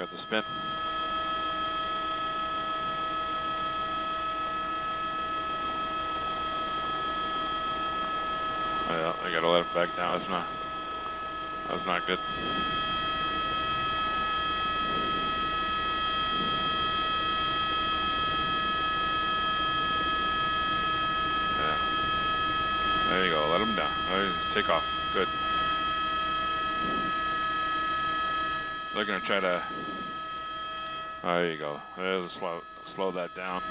got the spin. Well, I gotta let it back down. That's not good. Yeah. There you go. Let him down. All right, take off. Good. They're gonna try to. There you go. Slow that down.